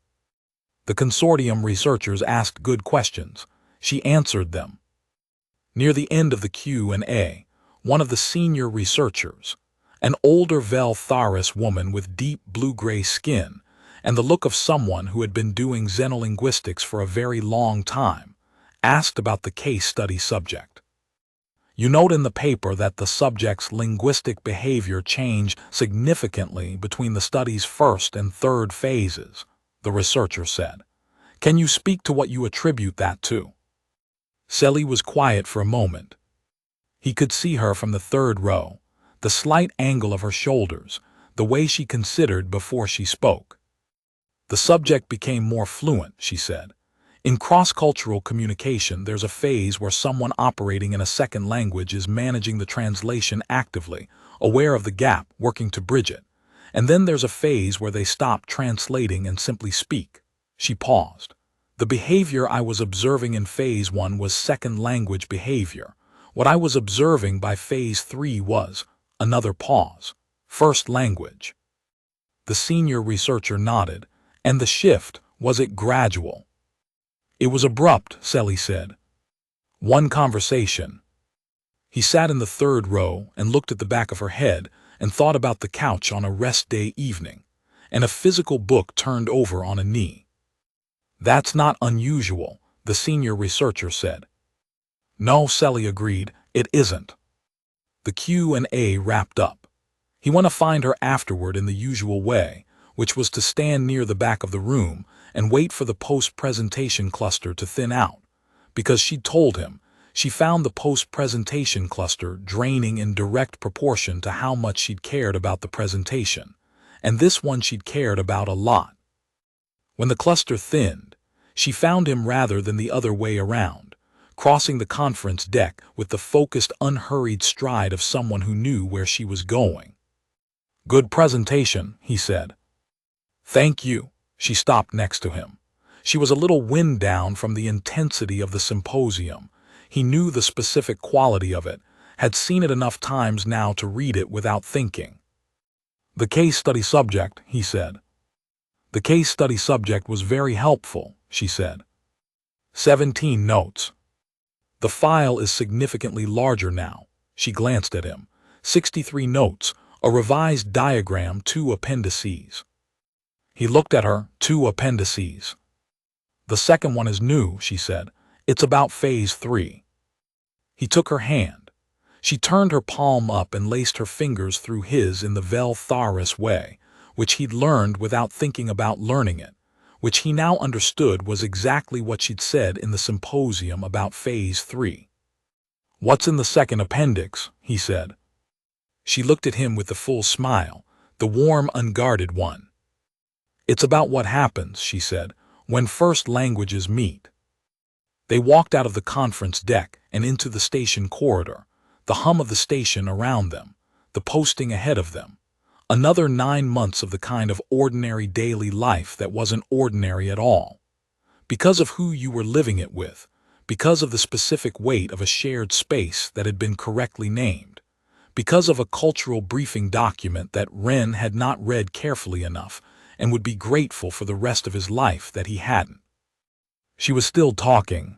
The consortium researchers asked good questions. She answered them. Near the end of the Q&A, one of the senior researchers, an older Vel Tharis woman with deep blue-gray skin and the look of someone who had been doing xenolinguistics for a very long time, asked about the case study subject. "You note in the paper that the subject's linguistic behavior changed significantly between the study's first and third phases," the researcher said. "Can you speak to what you attribute that to?" Selie was quiet for a moment. He could see her from the third row, the slight angle of her shoulders, the way she considered before she spoke. "The subject became more fluent," she said. "In cross-cultural communication, there's a phase where someone operating in a second language is managing the translation actively, aware of the gap, working to bridge it. And then there's a phase where they stop translating and simply speak." She paused. "The behavior I was observing in phase 1 was second language behavior. What I was observing by phase 3 was," another pause, "first language." The senior researcher nodded. "And the shift, was it gradual?" "It was abrupt," Selie said. "One conversation." He sat in the third row and looked at the back of her head and thought about the couch on a rest day evening, and a physical book turned over on a knee. "That's not unusual," the senior researcher said. "No," Selie agreed, "it isn't." The Q&A wrapped up. He went to find her afterward in the usual way, which was to stand near the back of the room and wait for the post-presentation cluster to thin out, because she'd told him she found the post-presentation cluster draining in direct proportion to how much she'd cared about the presentation, and this one she'd cared about a lot. When the cluster thinned, she found him rather than the other way around, crossing the conference deck with the focused, unhurried stride of someone who knew where she was going. "Good presentation," he said. "Thank you." She stopped next to him. She was a little wind down from the intensity of the symposium. He knew the specific quality of it, had seen it enough times now to read it without thinking. "The case study subject," he said. "The case study subject was very helpful," she said. 17 notes. "The file is significantly larger now." She glanced at him. 63 notes, a revised diagram, 2 appendices. He looked at her, 2 appendices. "The second one is new," she said. "It's about phase 3. He took her hand. She turned her palm up and laced her fingers through his in the Vel Tharis way, which he'd learned without thinking about learning it, which he now understood was exactly what she'd said in the symposium about phase 3. "What's in the second appendix?" he said. She looked at him with the full smile, the warm, unguarded one. "It's about what happens," she said, "when first languages meet." They walked out of the conference deck and into the station corridor, the hum of the station around them, the posting ahead of them. Another 9 months of the kind of ordinary daily life that wasn't ordinary at all. Because of who you were living it with, because of the specific weight of a shared space that had been correctly named, because of a cultural briefing document that Ren had not read carefully enough and would be grateful for the rest of his life that he hadn't. She was still talking.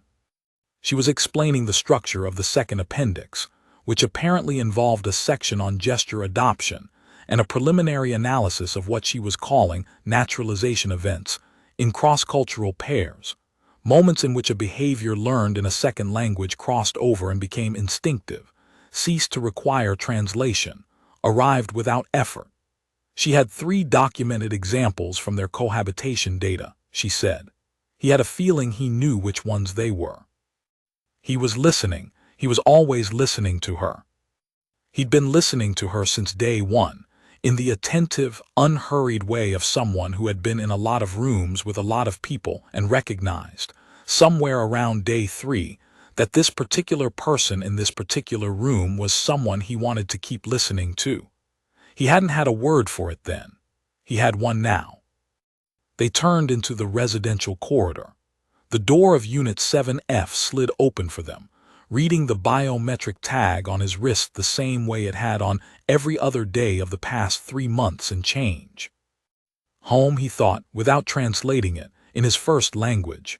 She was explaining the structure of the second appendix, which apparently involved a section on gesture adoption and a preliminary analysis of what she was calling naturalization events in cross-cultural pairs, moments in which a behavior learned in a second language crossed over and became instinctive, ceased to require translation, arrived without effort. She had 3 documented examples from their cohabitation data, she said. He had a feeling he knew which ones they were. He was listening. He was always listening to her. He'd been listening to her since day one, in the attentive, unhurried way of someone who had been in a lot of rooms with a lot of people and recognized, somewhere around day 3, that this particular person in this particular room was someone he wanted to keep listening to. He hadn't had a word for it then. He had one now. They turned into the residential corridor. The door of Unit 7F slid open for them, reading the biometric tag on his wrist the same way it had on every other day of the past 3 months and change. Home, he thought, without translating it, in his first language.